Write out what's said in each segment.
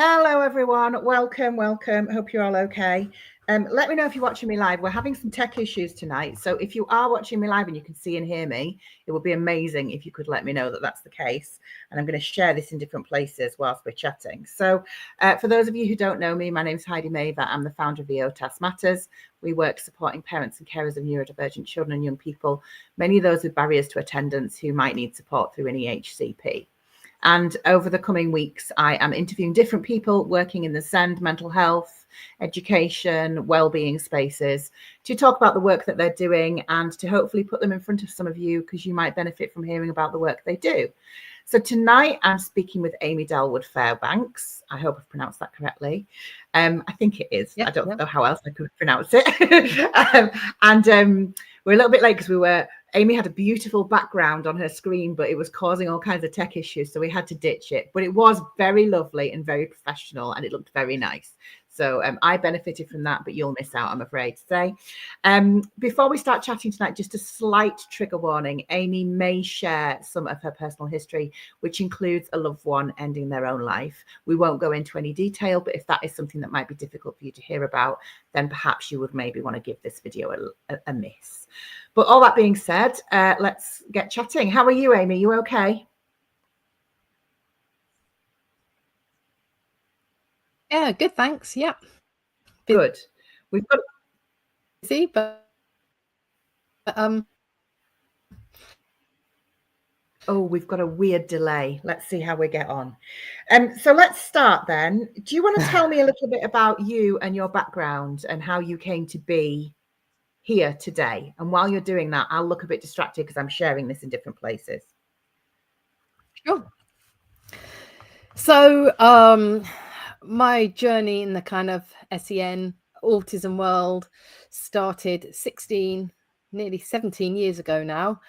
Hello, everyone. Welcome. Hope you're all okay. Let me know if you're watching me live. We're having some tech issues tonight. So if you are watching me live and you can see and hear me, it would be amazing if you could let me know that that's the case. And I'm going to share this in different places whilst we're chatting. So for those of you who don't know me, my name's Heidi Mavir. I'm the founder of EOTAS Matters. We work supporting parents and carers of neurodivergent children and young people, many of those with barriers to attendance who might need support through an EHCP. And over the coming weeks, I am interviewing different people working in the SEND, mental health, education, wellbeing spaces to talk about the work that they're doing and to hopefully put them in front of some of you because you might benefit from hearing about the work they do. So tonight I'm speaking with Amy Dalwood-Fairbanks. I hope I've pronounced that correctly. I think it is. Yep, I don't know how else I could pronounce it. We're a little bit late because Amy had a beautiful background on her screen, but it was causing all kinds of tech issues. So we had to ditch it. But it was very lovely and very professional and it looked very nice. So I benefited from that, but you'll miss out, I'm afraid to say. Before we start chatting tonight, just a slight trigger warning. Amy may share some of her personal history, which includes a loved one ending their own life. We won't go into any detail, but if that is something that might be difficult for you to hear about, then perhaps you would maybe want to give this video a miss. But all that being said, let's get chatting. How are you, Amy? You okay? Yeah, good, thanks. Yeah. Good. We've got busy, but oh, we've got a weird delay. Let's see how we get on. So let's start then. Do you want to tell me a little bit about you and your background and how you came to be here today? And while you're doing that, I'll look a bit distracted because I'm sharing this in different places. Sure. So my journey in the kind of SEN autism world started nearly 17 years ago now.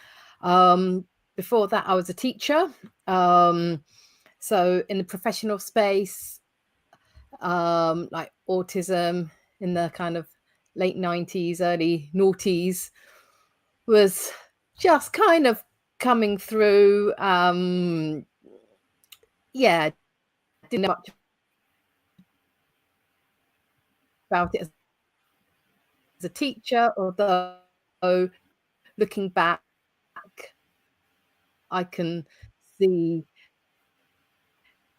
Before that, I was a teacher. So in the professional space, like autism in the kind of late 90s, early noughties was just kind of coming through. Yeah, didn't know much about it as a teacher, although looking back, I can see.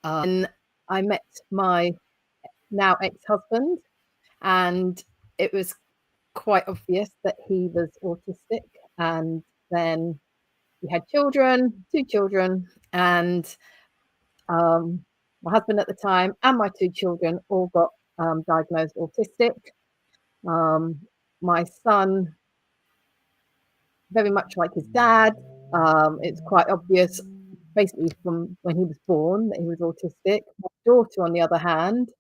And I met my now ex-husband, and it was quite obvious that he was autistic. And then we had children, 2 children, and my husband at the time and my 2 children all got diagnosed autistic. My son, very much like his dad, it's quite obvious basically from when he was born that he was autistic. My daughter, on the other hand,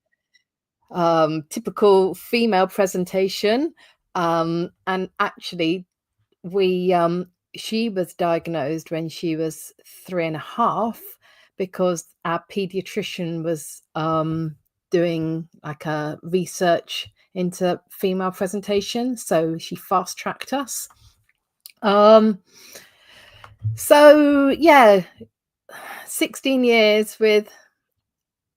typical female presentation, and actually she was diagnosed when she was 3.5 because our pediatrician was doing like a research into female presentation, so she fast-tracked us. So yeah, 16 years with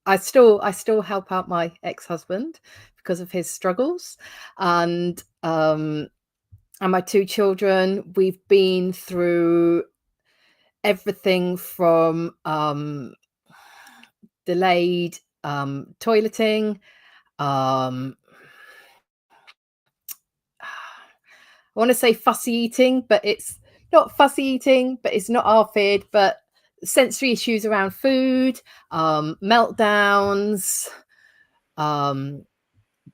I still help out my ex-husband because of his struggles, and my 2 children. We've been through everything from delayed toileting, I want to say fussy eating, but it's not fussy eating, but it's not ARFID, but sensory issues around food, meltdowns,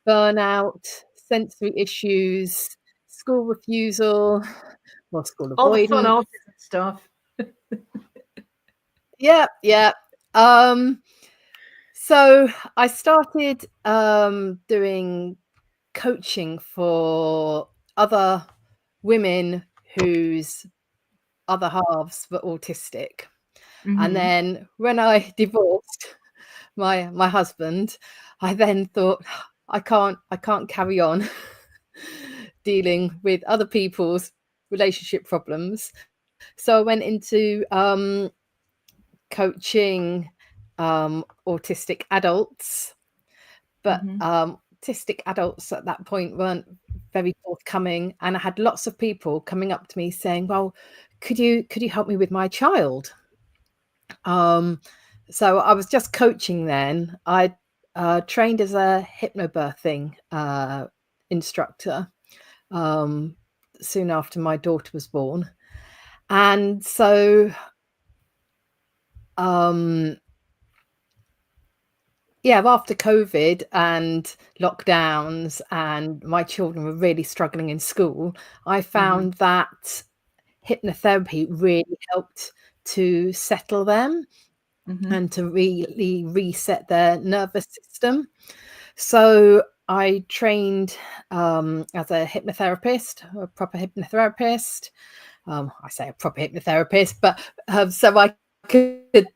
burnout, sensory issues, school refusal, or school avoidance. All the fun autism stuff. Yeah. So I started doing coaching for other women whose other halves were autistic. Mm-hmm. And then when I divorced my husband, I then thought I can't carry on dealing with other people's relationship problems. So I went into coaching autistic adults, but Mm-hmm. autistic adults at that point weren't very forthcoming, and I had lots of people coming up to me saying, well, could you help me with my child? So I was just coaching then. I trained as a hypnobirthing instructor soon after my daughter was born. And so after COVID and lockdowns and my children were really struggling in school, I found that hypnotherapy really helped to settle them and to really reset their nervous system. So I trained as a hypnotherapist, a proper hypnotherapist. I say a proper hypnotherapist, but so I could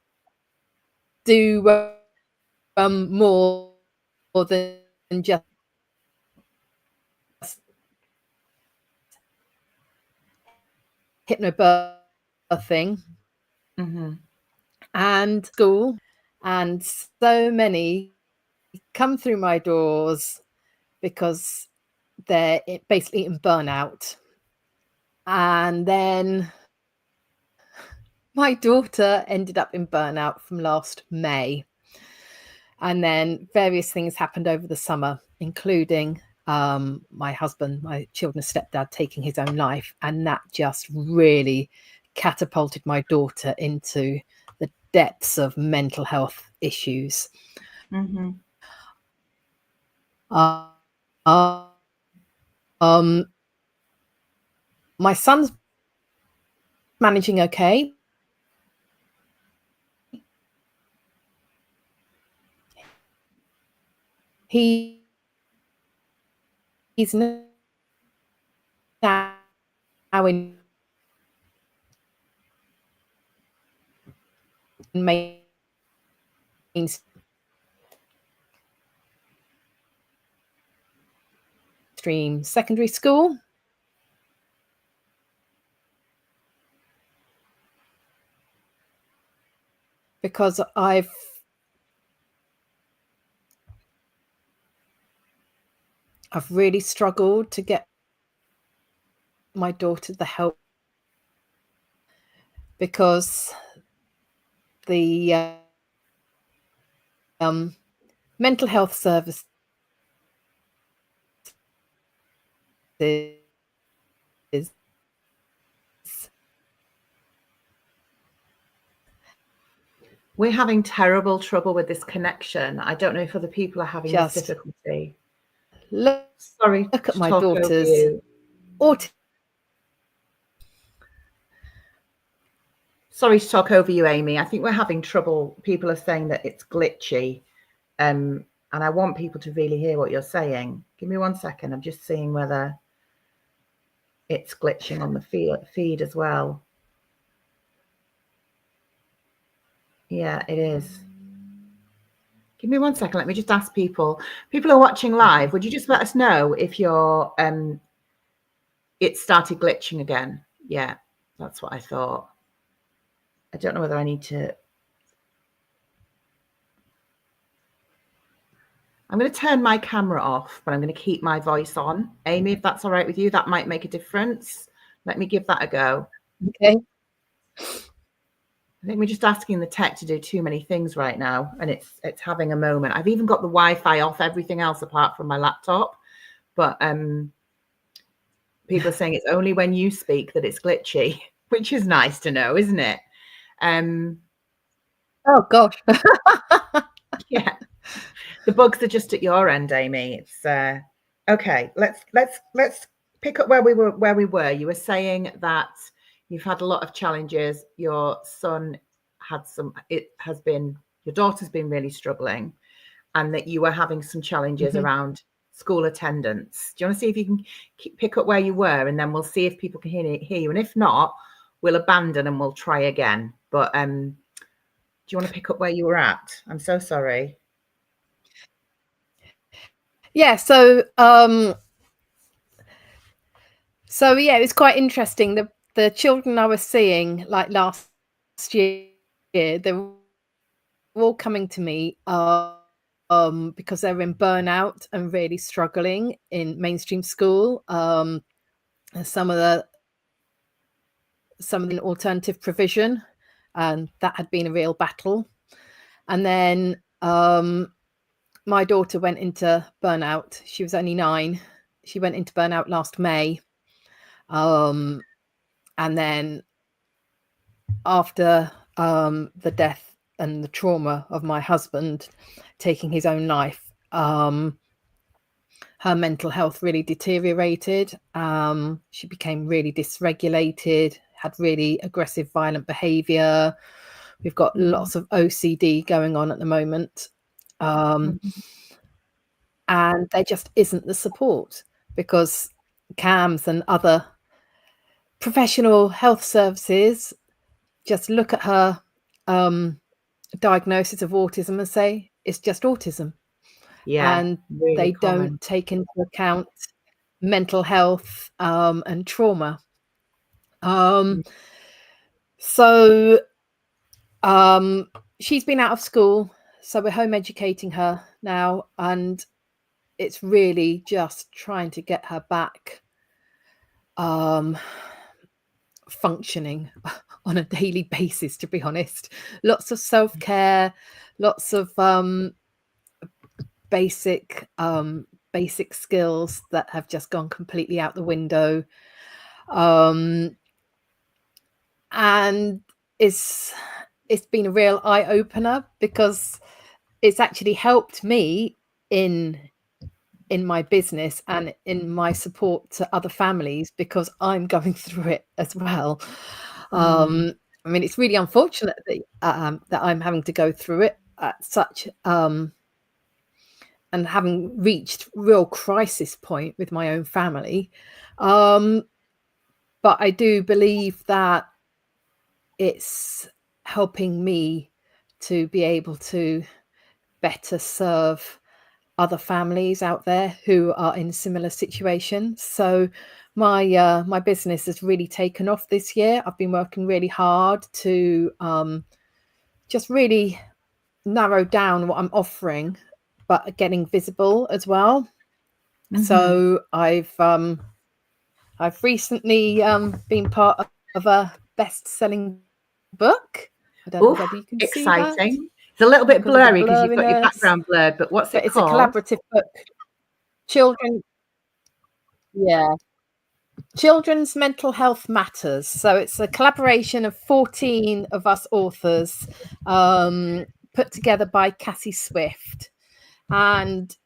do more than just hypnobirthing and school, and so many come through my doors because they're basically in burnout. And then my daughter ended up in burnout from last May. And then various things happened over the summer, including my husband, my children's stepdad, taking his own life. And that just really catapulted my daughter into the depths of mental health issues. My son's managing okay. He's now in mainstream secondary school. Because I've really struggled to get my daughter the help, because the mental health services We're having terrible trouble with this connection. I don't know if other people are having this difficulty. Sorry, look at my talk over daughter's you. Sorry to talk over you, Amy. I think we're having trouble. People are saying that it's glitchy. And I want people to really hear what you're saying. Give me 1 second. I'm just seeing whether it's glitching on the feed as well. Yeah, it is. Give me 1 second. Let me just ask people. People who are watching live, would you just let us know if you're it started glitching again? Yeah, that's what I thought. I don't know whether I need to. I'm going to turn my camera off, but I'm going to keep my voice on. Amy, if that's all right with you, that might make a difference. Let me give that a go. Okay. I think we're just asking the tech to do too many things right now, and it's having a moment. I've even got the Wi-Fi off everything else apart from my laptop, but people are saying it's only when you speak that it's glitchy, which is nice to know, isn't it? Oh gosh. Yeah, the bugs are just at your end, Amy. It's okay. Let's pick up where we were. You were saying that you've had a lot of challenges. Your son had some. Your daughter's been really struggling, and that you were having some challenges around school attendance. Do you want to see if you can pick up where you were, and then we'll see if people can hear you, and if not, we'll abandon and we'll try again. But do you want to pick up where you were at? I'm so sorry. Yeah, so yeah, it was quite interesting. The children I was seeing, like last year, they were all coming to me because they're in burnout and really struggling in mainstream school. Some of the alternative provision, and that had been a real battle. And then my daughter went into burnout. She was only 9. She went into burnout last May. And then after the death and the trauma of my husband taking his own life, her mental health really deteriorated. She became really dysregulated, had really aggressive, violent behavior. We've got lots of OCD going on at the moment. And there just isn't the support, because CAMS and other professional health services just look at her diagnosis of autism and say it's just autism. Yeah, and really they common. don't take into account mental health and trauma. So she's been out of school, so we're home educating her now, and it's really just trying to get her back functioning on a daily basis, to be honest. Lots of self-care, lots of basic skills that have just gone completely out the window. And it's been a real eye-opener, because it's actually helped me in my business and in my support to other families, because I'm going through it as well. I mean, it's really unfortunate that I'm having to go through it at such and having reached real crisis point with my own family. But I do believe that it's helping me to be able to better serve other families out there who are in similar situations. So my business has really taken off this year. I've been working really hard to just really narrow down what I'm offering, but getting visible as well. So I've recently been part of a best-selling book. I don't know whether you can see that. Exciting. It's a little bit blurry because you've got your background blurred, but what's it called? It's a collaborative book. Children's Mental Health Matters. So it's a collaboration of 14 of us authors, put together by Cassie Swift, and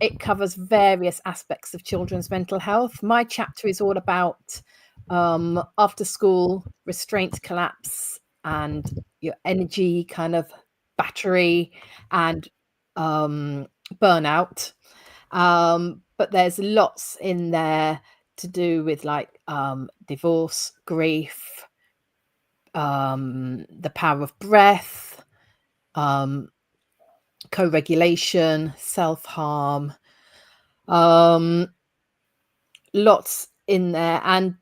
it covers various aspects of children's mental health. My chapter is all about after school restraint collapse and your energy kind of battery and burnout. But there's lots in there to do with like divorce, grief, the power of breath, co-regulation, self-harm, lots in there. And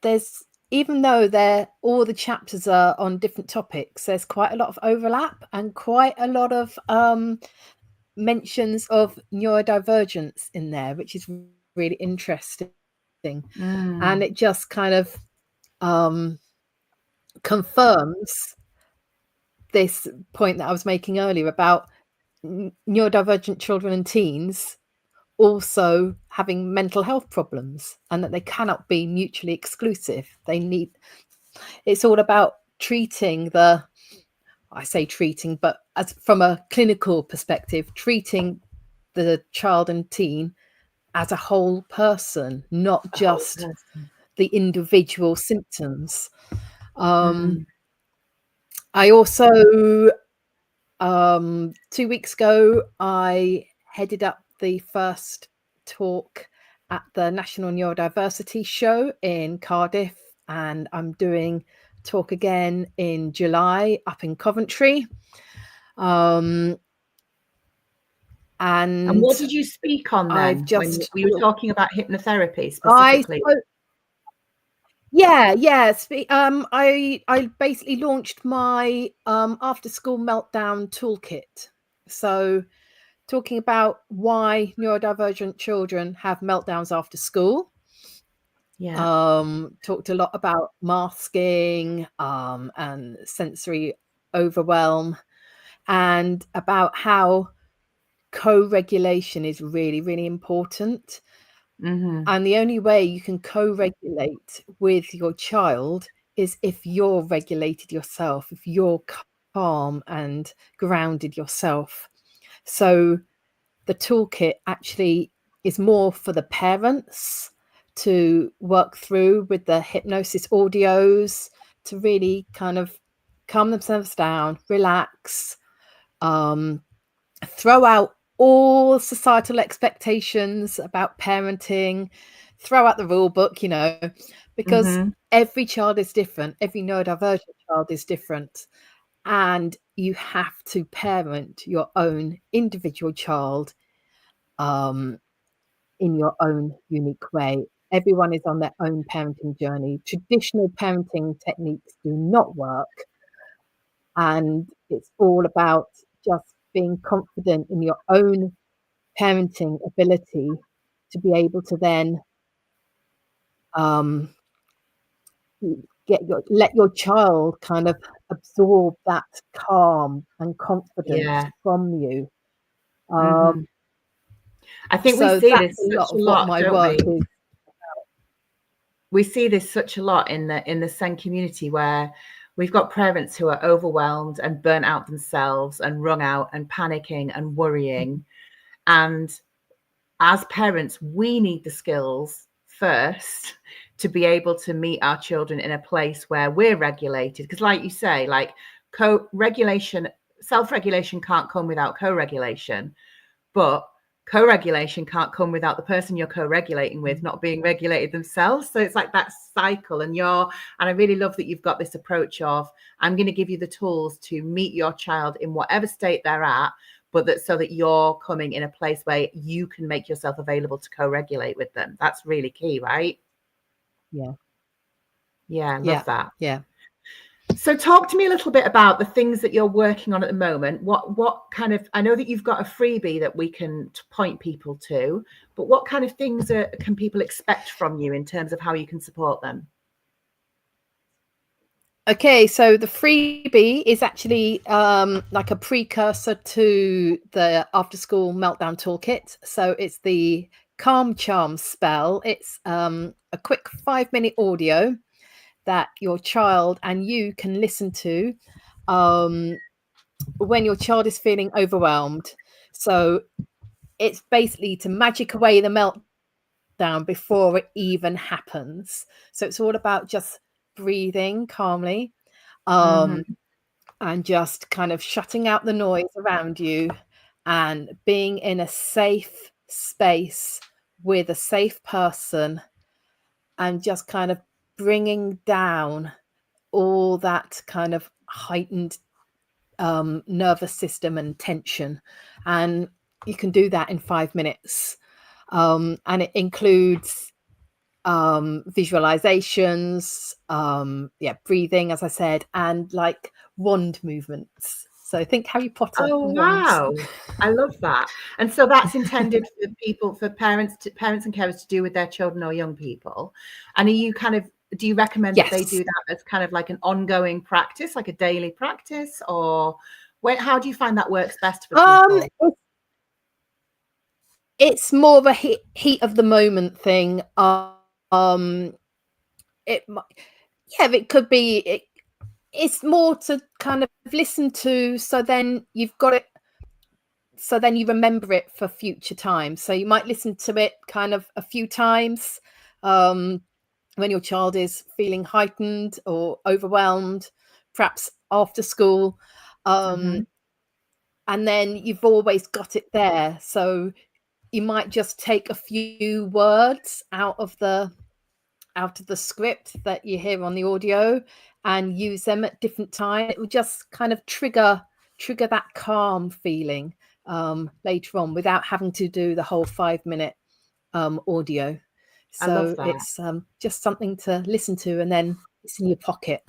there's, even though all the chapters are on different topics, there's quite a lot of overlap and quite a lot of mentions of neurodivergence in there, which is really interesting. And it just kind of confirms this point that I was making earlier about neurodivergent children and teens also having mental health problems, and that they cannot be mutually exclusive. It's all about treating but as from a clinical perspective, treating the child and teen as a whole person, not just the individual symptoms. I also 2 weeks ago I headed up the first talk at the National Neurodiversity Show in Cardiff, and I'm doing a talk again in July up in Coventry. And what did you speak on then? We were talking about hypnotherapy specifically. Yeah, yeah. I basically launched my after school meltdown toolkit. So talking about why neurodivergent children have meltdowns after school. Yeah. Talked a lot about masking and sensory overwhelm, and about how co-regulation is really, really important. Mm-hmm. And the only way you can co-regulate with your child is if you're regulated yourself, if you're calm and grounded yourself. So the toolkit actually is more for the parents to work through with the hypnosis audios to really kind of calm themselves down, relax, throw out all societal expectations about parenting, throw out the rule book, because Mm-hmm. every child is different, every neurodivergent child is different, and you have to parent your own individual child in your own unique way. Everyone is on their own parenting journey. Traditional parenting techniques do not work, and it's all about just being confident in your own parenting ability to be able to then um, let your child kind of absorb that calm and confidence Yeah. from you. Mm-hmm. I think we So see that's this a lot such a of what lot, my don't work we? is. We see this such a lot in the Sen community, where we've got parents who are overwhelmed and burnt out themselves and wrung out and panicking and worrying. And as parents, we need the skills first to be able to meet our children in a place where we're regulated. Because like you say, like co-regulation, self-regulation can't come without co-regulation, but co-regulation can't come without the person you're co-regulating with not being regulated themselves. So it's like that cycle. And I really love that you've got this approach of, I'm going to give you the tools to meet your child in whatever state they're at, but that so that you're coming in a place where you can make yourself available to co-regulate with them. That's really key, right? Yeah, Yeah, I yeah, love that. yeah. So talk to me a little bit about the things that you're working on at the moment. What kind of, I know that you've got a freebie that we can point people to, but what kind of things can people expect from you in terms of how you can support them? Okay, so the freebie is actually like a precursor to the after school meltdown toolkit. So it's the Calm Charm spell. It's a quick 5-minute audio that your child and you can listen to when your child is feeling overwhelmed. So it's basically to magic away the meltdown before it even happens. So it's all about just breathing calmly. Mm-hmm. And just kind of shutting out the noise around you and being in a safe space with a safe person, and just kind of bringing down all that kind of heightened nervous system and tension. And you can do that in 5 minutes. And it includes visualizations, breathing, as I said, and like wand movements. So think Harry Potter Oh, and wands. wow. I love that. And so that's intended for people, for parents and carers to do with their children or young people. And do you recommend that they Yes. do that as kind of like an ongoing practice, like a daily practice, or how do you find that works best for people? It's more of a heat of the moment thing. It it could be. It's more to kind of listen to, so then you've got it, so then you remember it for future times. So you might listen to it kind of a few times when your child is feeling heightened or overwhelmed, perhaps after school. Mm-hmm. And then you've always got it there. So you might just take a few words out of the script that you hear on the audio and use them at different times. It will just kind of trigger that calm feeling later on, without having to do the whole 5-minute audio. So it's just something to listen to, and then it's in your pocket.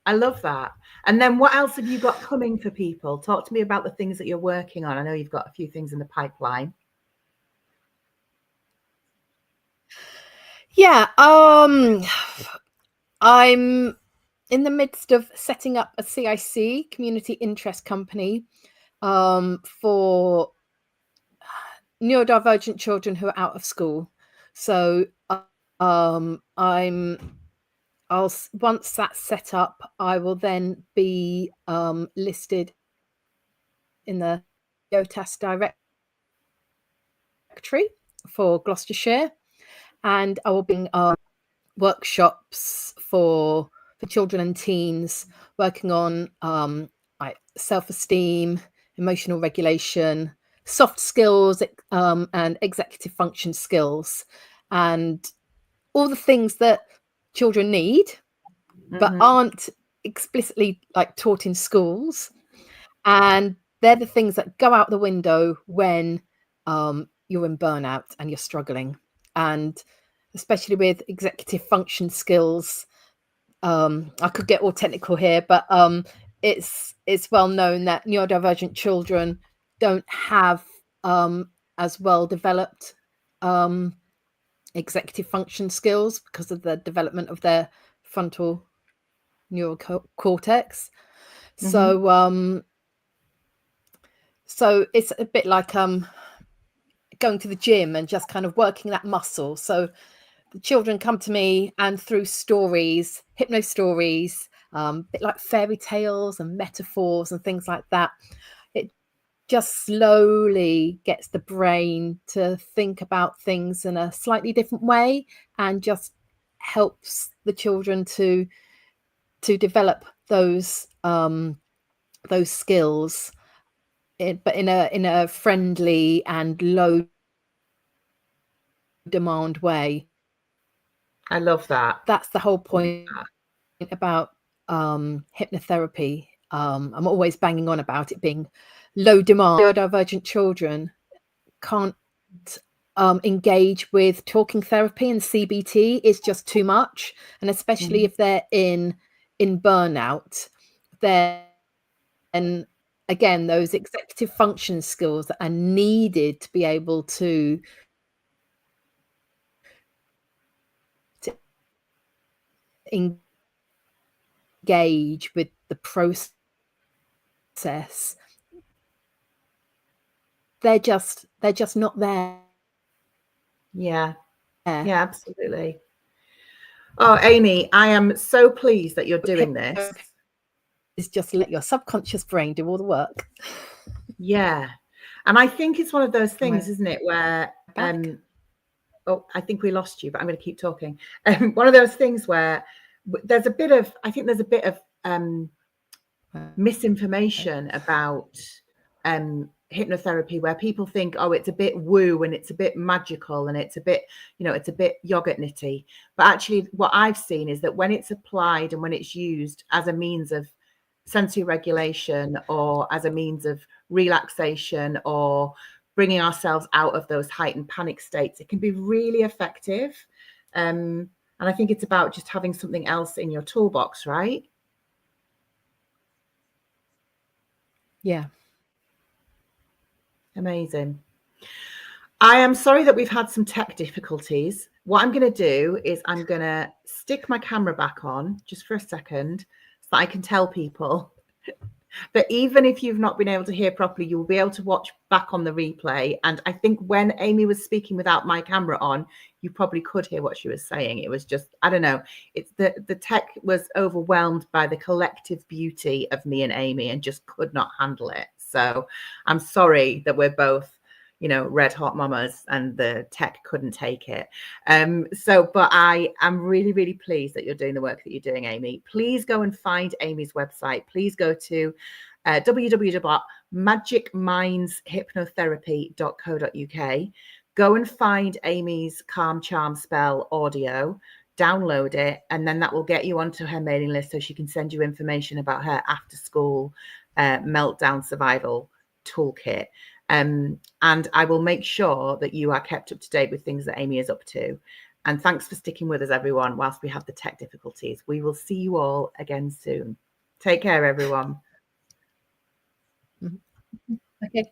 I love that. And then what else have you got coming for people? Talk to me about the things that you're working on. I know you've got a few things in the pipeline. Yeah, I'm in the midst of setting up a CIC, community interest company, for neurodivergent children who are out of school. So once that's set up, I will then be listed in the EOTAS directory for Gloucestershire, and I will bring workshops for children and teens working on like self-esteem, emotional regulation, soft skills, and executive function skills, and all the things that children need but aren't explicitly like taught in schools. And they're the things that go out the window when you're in burnout and you're struggling. And especially with executive function skills, I could get all technical here, but it's well known that neurodivergent children don't have as well developed executive function skills because of the development of their frontal neural cortex. So so it's a bit like going to the gym and just kind of working that muscle. So the children come to me, and through stories, hypno stories, a bit like fairy tales and metaphors and things like that, it just slowly gets the brain to think about things in a slightly different way, and just helps the children to develop those skills, but in a friendly and low demand way. I love that. That's the whole point about hypnotherapy. I'm always banging on about it being low demand. Neurodivergent children can't engage with talking therapy, and CBT is just too much. And especially if they're in burnout, then again, those executive function skills that are needed to be able to engage with the process, they're just not there. Yeah, absolutely. Oh, Amy, I am so pleased that you're doing this. Is just let your subconscious brain do all the work. Yeah. And I think it's one of those things, isn't it, where oh, I think we lost you, but I'm going to keep talking. One of those things where there's a bit of misinformation about hypnotherapy, where people think, oh, it's a bit woo and it's a bit magical and it's a bit, it's a bit yogurt nitty. But actually what I've seen is that when it's applied and when it's used as a means of sensory regulation, or as a means of relaxation, or bringing ourselves out of those heightened panic states, it can be really effective. And I think it's about just having something else in your toolbox, right? Yeah. Amazing. I am sorry that we've had some tech difficulties. What I'm going to do is I'm going to stick my camera back on just for a second so that I can tell people that even if you've not been able to hear properly, you'll be able to watch back on the replay. And I think when Amy was speaking without my camera on, you probably could hear what she was saying. It was just, I don't know, it's the tech was overwhelmed by the collective beauty of me and Amy and just could not handle it. So I'm sorry that we're both, red hot mamas and the tech couldn't take it. But I am really, really pleased that you're doing the work that you're doing, Amy. Please go and find Amy's website. Please go to www.magicmindshypnotherapy.co.uk. Go and find Amy's Calm Charm Spell audio, download it, and then that will get you onto her mailing list so she can send you information about her after school meltdown survival toolkit. And I will make sure that you are kept up to date with things that Amy is up to. And thanks for sticking with us, everyone, whilst we have the tech difficulties. We will see you all again soon. Take care, everyone. Okay.